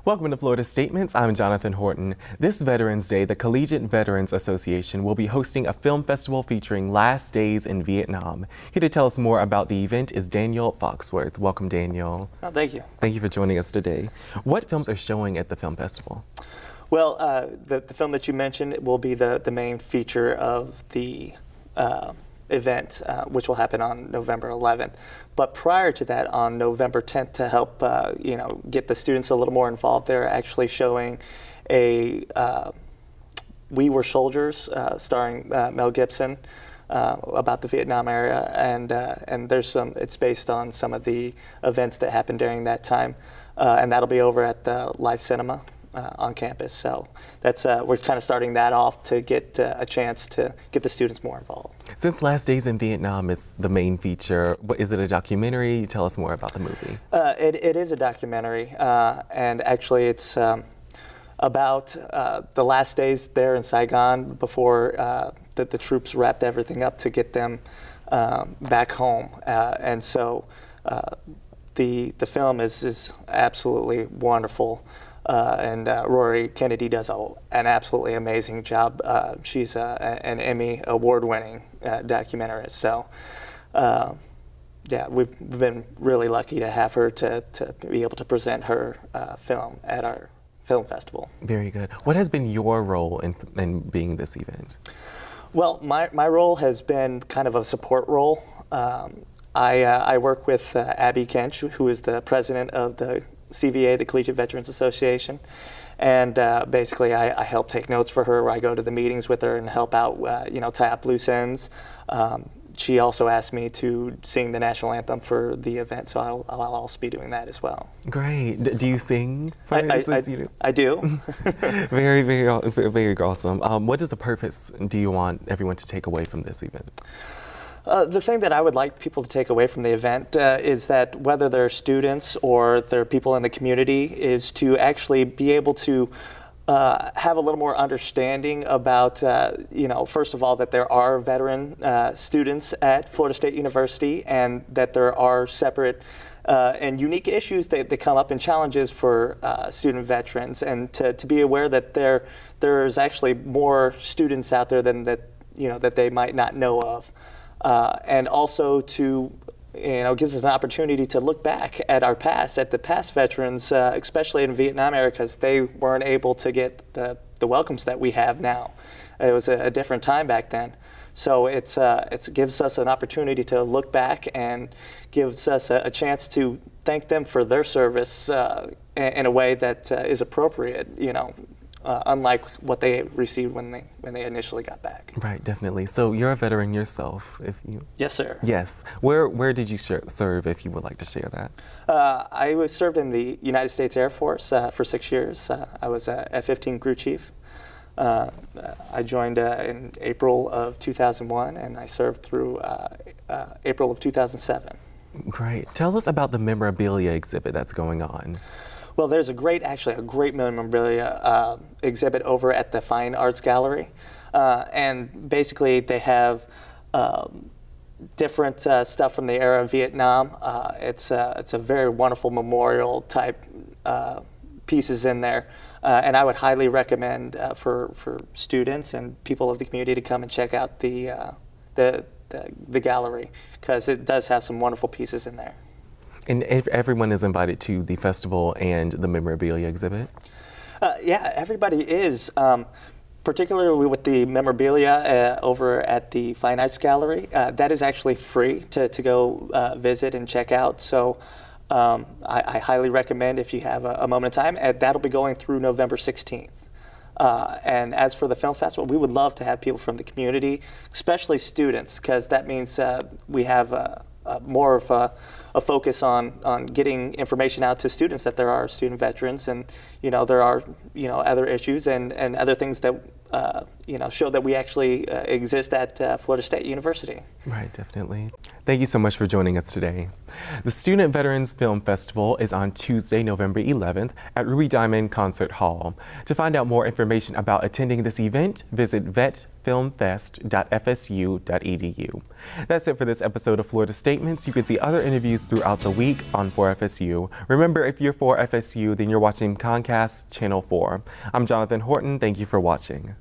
Welcome to Florida Statements. I'm Jonathan Horton. This Veterans Day, the Collegiate Veterans Association will be hosting a film festival featuring Last Days in Vietnam. Here to tell us more about the event is Daniel Foxworth. Welcome, Daniel. Oh, thank you. Thank you for joining us today. What films are showing at the film festival? Well, the film that you mentioned will be the main feature of the event, which will happen on November 11th. But prior to that, on November 10th, to help get the students a little more involved, they're actually showing a We Were Soldiers, starring Mel Gibson, about the Vietnam era, and there's it's based on some of the events that happened during that time, and that'll be over at the Live Cinema on campus. So that's we're kind of starting that off to get a chance to get the students more involved. Since Last Days in Vietnam is the main feature, is it a documentary? Tell us more about the movie. It is a documentary, and actually it's about the last days there in Saigon before the troops wrapped everything up to get them back home. And so the film is absolutely wonderful. And Rory Kennedy does an absolutely amazing job. She's an Emmy award-winning documentarist. So, yeah, we've been really lucky to have her to be able to present her film at our film festival. Very good. What has been your role in being this event? Well, my role has been kind of a support role. I work with Abby Kench, who is the president of the CVA, the Collegiate Veterans Association, and basically I help take notes for her. I go to the meetings with her and help out, tie up loose ends. She also asked me to sing the national anthem for the event, so I'll also be doing that as well. Great. Do you sing? I do. Very, very awesome. What is the purpose do you want everyone to take away from this event? The thing that I would like people to take away from the event is that whether they're students or they're people in the community, is to actually be able to have a little more understanding about, first of all, that there are veteran students at Florida State University, and that there are separate and unique issues that come up and challenges for student veterans, and to be aware that there's actually more students out there than that they might not know of. And also to, gives us an opportunity to look back at our past, at the past veterans, especially in Vietnam era, because they weren't able to get the welcomes that we have now. It was a different time back then. So it gives us an opportunity to look back, and gives us a chance to thank them for their service in a way that is appropriate, unlike what they received when they initially got back. Right, definitely. So you're a veteran yourself, if you. Yes, sir. Yes. Where did you serve, if you would like to share that? I served in the United States Air Force for 6 years. I was a F-15 crew chief. I joined in April of 2001, and I served through April of 2007. Great. Tell us about the memorabilia exhibit that's going on. Well, there's a great memorabilia exhibit over at the Fine Arts Gallery, and basically they have different stuff from the era of Vietnam. It's a very wonderful memorial type pieces in there, and I would highly recommend for students and people of the community to come and check out the gallery, because it does have some wonderful pieces in there. And if everyone is invited to the festival and the memorabilia exhibit? Yeah, everybody is, particularly with the memorabilia over at the Fine Arts Gallery. That is actually free to go visit and check out. So I highly recommend, if you have a moment of time, and that'll be going through November 16th. And as for the film festival, we would love to have people from the community, especially students, because that means we have more of a focus on getting information out to students, that there are student veterans, and there are other issues and other things that show that we actually exist at Florida State University. Right, definitely. Thank you so much for joining us today. The Student Veterans Film Festival is on Tuesday, November 11th at Ruby Diamond Concert Hall. To find out more information about attending this event, visit vetfilmfest.fsu.edu. That's it for this episode of Florida Statements. You can see other interviews throughout the week on 4FSU. Remember, if you're 4FSU, then you're watching Comcast Channel 4. I'm Jonathan Horton. Thank you for watching.